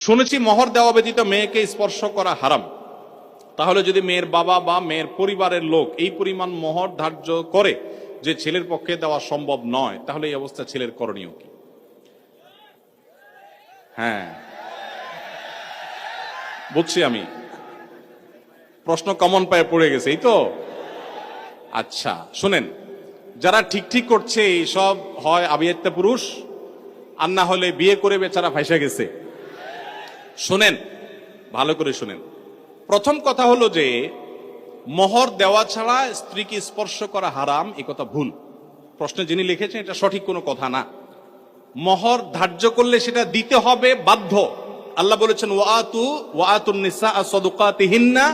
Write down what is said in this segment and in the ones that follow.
শুনেছি মোহর দেওয়া ব্যতীত মেয়েকে স্পর্শ করা হারাম। তাহলে যদি মেয়ের বাবা বা মেয়ের পরিবারের লোক এই পরিমাণ মোহর ধার্য করে যে ছেলের পক্ষে দেওয়া সম্ভব নয়, তাহলে এই অবস্থা ছেলের করণীয় কি? হ্যাঁ, বুঝছি আমি, প্রশ্ন কমন পায়ে পড়ে গেছে, এই তো। আচ্ছা শুনেন, যারা ঠিক ঠিক করছে সব হয় আবিয়াত্তা পুরুষ, আর না হলে বিয়ে করে বেচারা ফাইসা গেছে। শুনেন, ভালো করে শুনেন। প্রথম কথা হলো যে মোহর দেওয়া ছাড়া স্ত্রীকে স্পর্শ করা হারাম, এই কথা ভুল। প্রশ্নে যিনি লিখেছেন এটা সঠিক কোনো কথা না। মোহর ধার্য করলে সেটা দিতে হবে বাধ্য। আল্লাহ বলেছেন ওয়াতুন নিসা সাদুকাতিহিন্না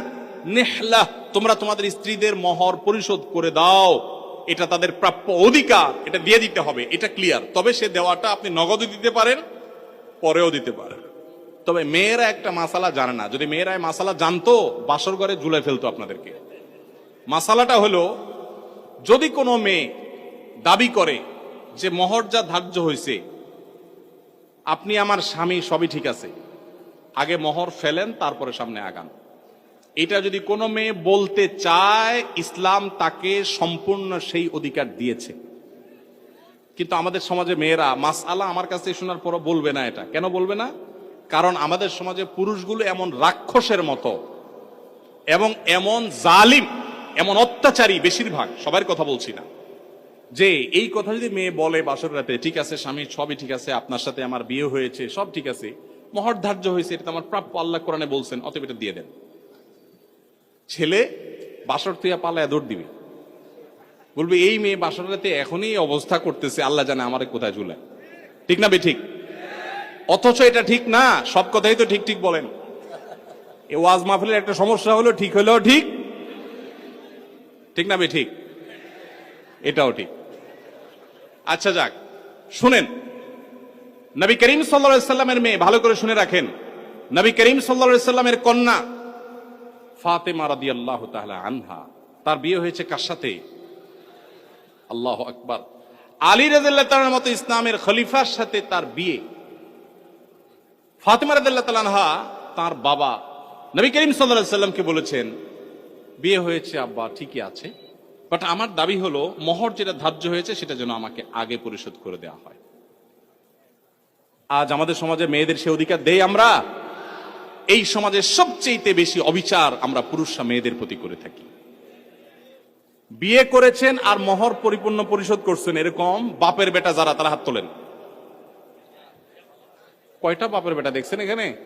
নিহলাহ, তোমরা তোমাদের স্ত্রীদের মোহর পরিশোধ করে দাও, এটা তাদের প্রাপ্য অধিকার, এটা দিয়ে দিতে হবে, এটা ক্লিয়ার। তবে সে দেওয়াটা আপনি নগদও দিতে পারেন, পরেও দিতে পারেন। তবে মেয়েরা একটা মাসালা জানে না, যদি মেয়েরা মাসালা জানতো বাসর ঘরে ঝুলে ফেলতো আপনাদেরকে। মাসালাটা হলো, যদি কোনো মেয়ে দাবি করে যে মোহর যা ধার্য হয়েছে, আপনি আমার স্বামী, সবই ঠিক আছে, আগে মোহর ফেলেন তারপরে সামনে আগান, এটা যদি কোনো মেয়ে বলতে চায়, ইসলাম তাকে সম্পূর্ণ সেই অধিকার দিয়েছে। কিন্তু আমাদের সমাজে মেয়েরা মাসআলা আমার কাছে শোনার পরও বলবে না। এটা কেন বলবে না? কারণ আমাদের সমাজে পুরুষগুলো এমন রাক্ষসের মতো এবং এমন জালিম, এমন অত্যাচারী, বেশিরভাগ, সবার কথা বলছি না, যে এই কথা যদি মেয়ে বলে বাসর রাতে, ঠিক আছে স্বামী, সবই ঠিক আছে, আপনার সাথে আমার বিয়ে হয়েছে, সব ঠিক আছে, মোহর ধার্য হয়েছে, এটা আমার প্রাপ্য, আল্লাহ কোরআনে বলছেন, অতএব এটা দিয়ে দেন। ছেলে বাসর তুইয়া পালায়া দৌড় দিবে, বলবে এই মেয়ে বাসর রাতে এখনই অবস্থা করতেছে, আল্লাহ জানে আমারে কোথায় ঝুলায়। ঠিক না ঠিক? অথচ এটা ঠিক না। সব কথাই তো ঠিক ঠিক বলেন। এ ওয়াজ মাহফিলের একটা সমস্যা হলো, ঠিক হলেও ঠিক, ঠিক না ঠিক? এটাও ঠিক। আচ্ছা যাক, শুনেন, নবী করিম সাল্লাল্লাহু আলাইহি সাল্লামের মেয়ে, ভালো করে শুনে রাখেন, নবী করিম সাল্লাল্লাহু আলাইহি সাল্লামের কন্যা ফাতেমা রাদিয়াল্লাহু তাআলা আনহা, তার বিয়ে হয়েছে কার সাথে? আল্লাহু আকবার। আলী রাদিয়াল্লাহু তাআলার মতো ইসলামের খলিফার সাথে তার বিয়ে। ফাতেমা রাদিয়াল্লাহু তাআলা আনহা তার বাবা নবী করিম সাল্লাল্লাহু আলাইহি সাল্লামকে বলেছেন, বিয়ে হয়েছে আব্বা, ঠিকই আছে, বাট আমার দাবি হলো মোহর যেটা ধার্য হয়েছে সেটা যেন আমাকে আগে পরিশোধ করে দেওয়া হয়। আজ আমাদের সমাজে মেয়েদের সে অধিকার দেই আমরা? এই সমাজে সবচেয়ে বেশি অবিচার আমরা পুরুষরা মেয়েদের প্রতি করে থাকি। বিয়ে করেছেন আর মোহর পরিপূর্ণ পরিশোধ করছেন, এরকম বাপের বেটা যারা, তারা হাত তোলেন। কয়টা বাপের বেটা দেখছেন এখানে?